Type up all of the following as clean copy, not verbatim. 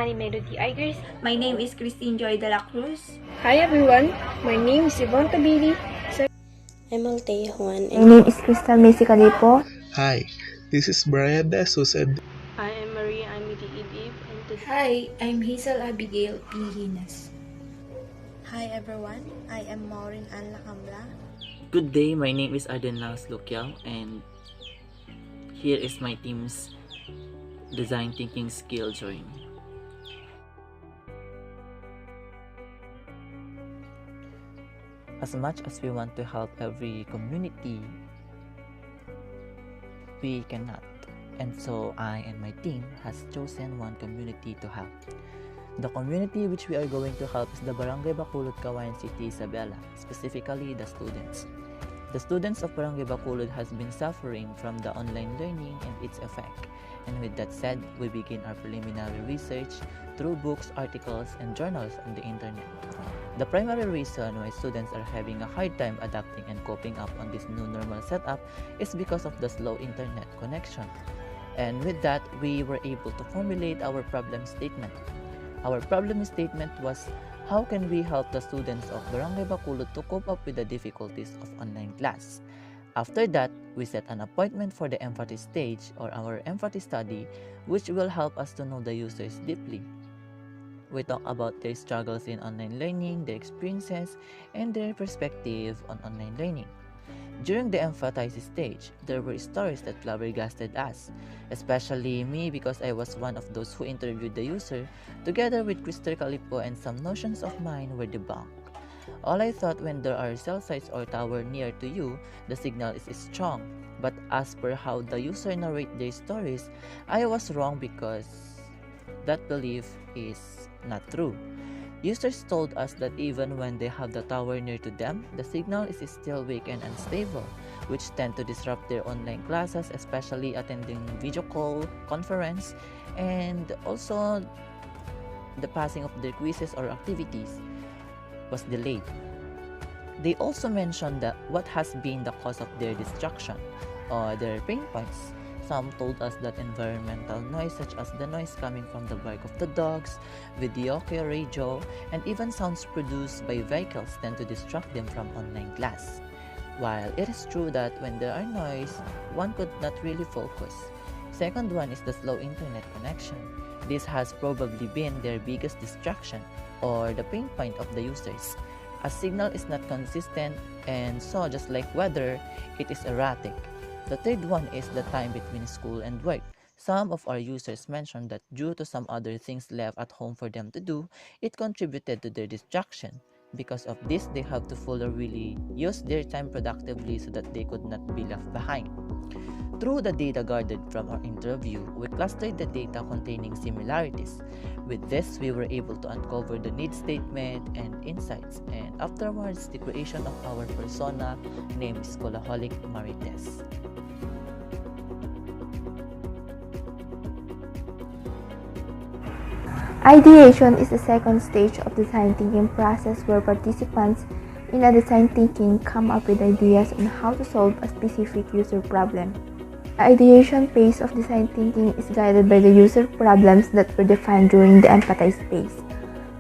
I'm Melody Igers. My name is Christine Joy de la Cruz. Hi everyone, my name is Yvonne Tabili. I'm Althea Juan. My name is Crystal Macy Calipo. Hi, this is Brian De Sousa. I am Maria Amity Idib. Hi, I'm Hazel Abigail P. Hinas. Hi everyone, I am Maureen Ann Lacambla. Good day, my name is Arden Laos Lukyao, and here is my team's design thinking skill drawing. As much as we want to help every community, we cannot. And so I and my team has chosen one community to help. The community which we are going to help is the Barangay Bacolod, Kawayan City, Isabela, specifically the students. The students of Barangay Bacolod has been suffering from the online learning and its effect. And with that said, we begin our preliminary research through books, articles, and journals on the internet. The primary reason why students are having a hard time adapting and coping up on this new normal setup is because of the slow internet connection. And with that, we were able to formulate our problem statement. Our problem statement was, how can we help the students of Barangay Bacolod to cope up with the difficulties of online class? After that, we set an appointment for the empathy stage or our empathy study, which will help us to know the users deeply. We talk about their struggles in online learning, their experiences, and their perspective on online learning. During the empathize stage, there were stories that flabbergasted us, especially me because I was one of those who interviewed the user, together with Crystal Calipo, and some notions of mine were debunked. All I thought, when there are cell sites or tower near to you, the signal is strong. But as per how the user narrate their stories, I was wrong because that belief is not true. Users told us that even when they have the tower near to them, the signal is still weak and unstable, which tend to disrupt their online classes, especially attending video call, conference, and also the passing of their quizzes or activities was delayed. They also mentioned that what has been the cause of their distraction or their pain points. Some told us that environmental noise such as the noise coming from the bark of the dogs, videoke radio, and even sounds produced by vehicles tend to distract them from online class. While it is true that when there are noise, one could not really focus. Second one is the slow internet connection. This has probably been their biggest distraction or the pain point of the users. A signal is not consistent, and so just like weather, it is erratic. The third one is the time between school and work. Some of our users mentioned that due to some other things left at home for them to do, it contributed to their distraction. Because of this, they have to fully really use their time productively so that they could not be left behind. Through the data gathered from our interview, we clustered the data containing similarities. With this, we were able to uncover the need statement and insights, and afterwards, the creation of our persona named Schoolaholic Marites. Ideation is the second stage of design thinking process where participants in a design thinking come up with ideas on how to solve a specific user problem. The ideation phase of design thinking is guided by the user problems that were defined during the empathize phase.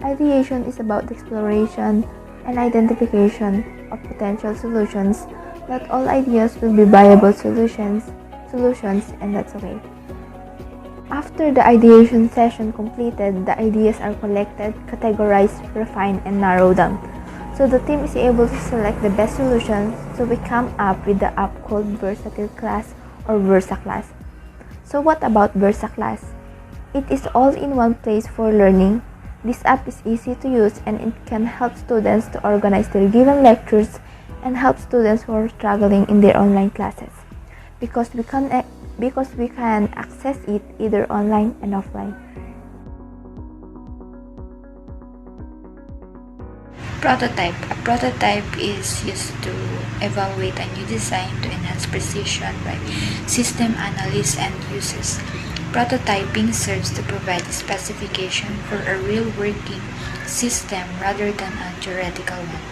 Ideation is about the exploration and identification of potential solutions. Not all ideas will be viable solutions, and that's okay. After the ideation session completed, the ideas are collected, categorized, refined, and narrowed down. So the team is able to select the best solutions, so we come up with the app called Versatile Class or Versa Class. So what about Versa Class? It is all in one place for learning. This app is easy to use and it can help students to organize their given lectures and help students who are struggling in their online classes. Because we can access it either online and offline. Prototype. A prototype is used to evaluate a new design to enhance precision by system analysts and users. Prototyping serves to provide a specification for a real working system rather than a theoretical one.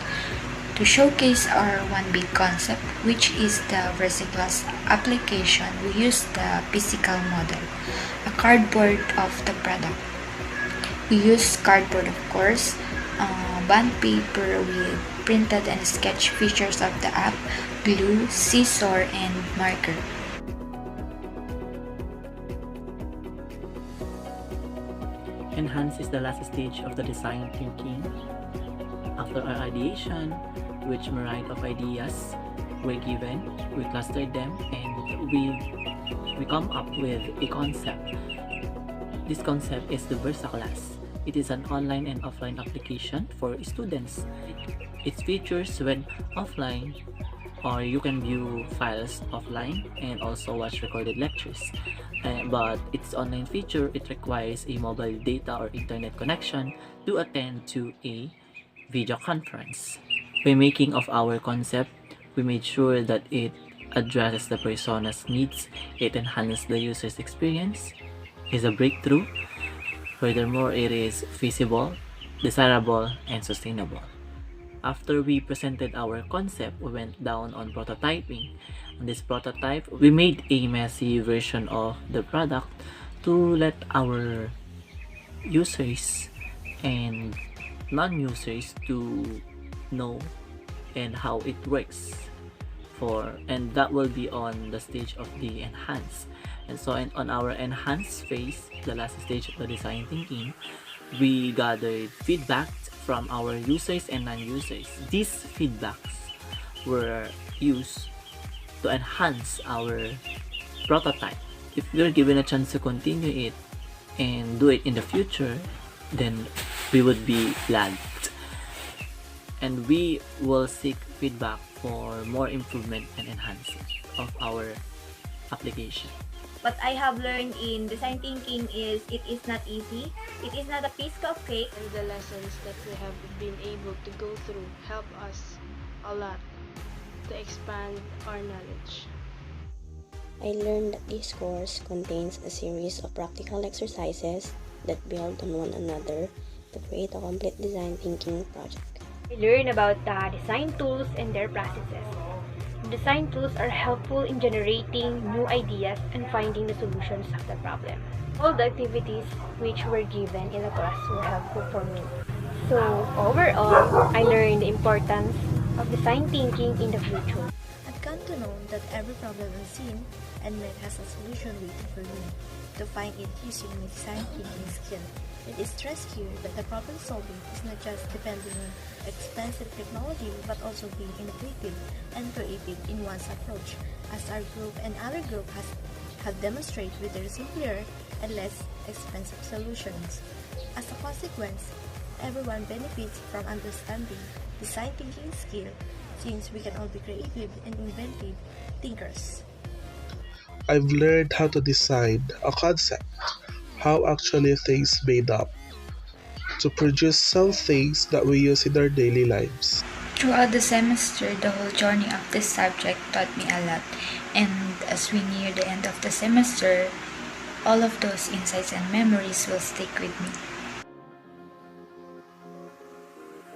To showcase our one big concept, which is the VersaClass application, we use the physical model, a cardboard of the product. We use cardboard, of course, bond paper with printed and sketch features of the app, glue, scissor, and marker. Enhance is the last stage of the design thinking. After our ideation, which variety of ideas were given, we clustered them and we come up with a concept. This concept is the Versa class. It is an online and offline application for students. Its features when offline, or you can view files offline and also watch recorded lectures. But its online feature, it requires a mobile data or internet connection to attend to a video conference. By making of our concept, we made sure that it addresses the persona's needs, it enhances the user's experience, is a breakthrough. Furthermore, it is feasible, desirable, and sustainable. After we presented our concept, we went down on prototyping. On this prototype, we made a messy version of the product to let our users and non-users to know and how it works and that will be on the stage of the enhance. And so on our enhance phase, the last stage of the design thinking, we gathered feedback from our users and non-users. These feedbacks were used to enhance our prototype. If we're given a chance to continue it and do it in the future, then we would be glad. And we will seek feedback for more improvement and enhancement of our application. What I have learned in design thinking is it is not easy. It is not a piece of cake. And the lessons that we have been able to go through help us a lot to expand our knowledge. I learned that this course contains a series of practical exercises that build on one another to create a complete design thinking project. I learned about the design tools and their processes. Design tools are helpful in generating new ideas and finding the solutions of the problem. All the activities which were given in the class were helpful for me. So overall, I learned the importance of design thinking in the future. I've come to know that every problem I've seen and met has a solution waiting for me to find it using my design thinking skill. It is stressed here that the problem solving is not just depending on expensive technology but also being innovative and creative in one's approach, as our group and other group have demonstrated with their simpler and less expensive solutions. As a consequence, everyone benefits from understanding design thinking skill since we can all be creative and inventive thinkers. I've learned how to design a concept, how actually things made up, to produce some things that we use in our daily lives. Throughout the semester, the whole journey of this subject taught me a lot, and as we near the end of the semester, all of those insights and memories will stick with me.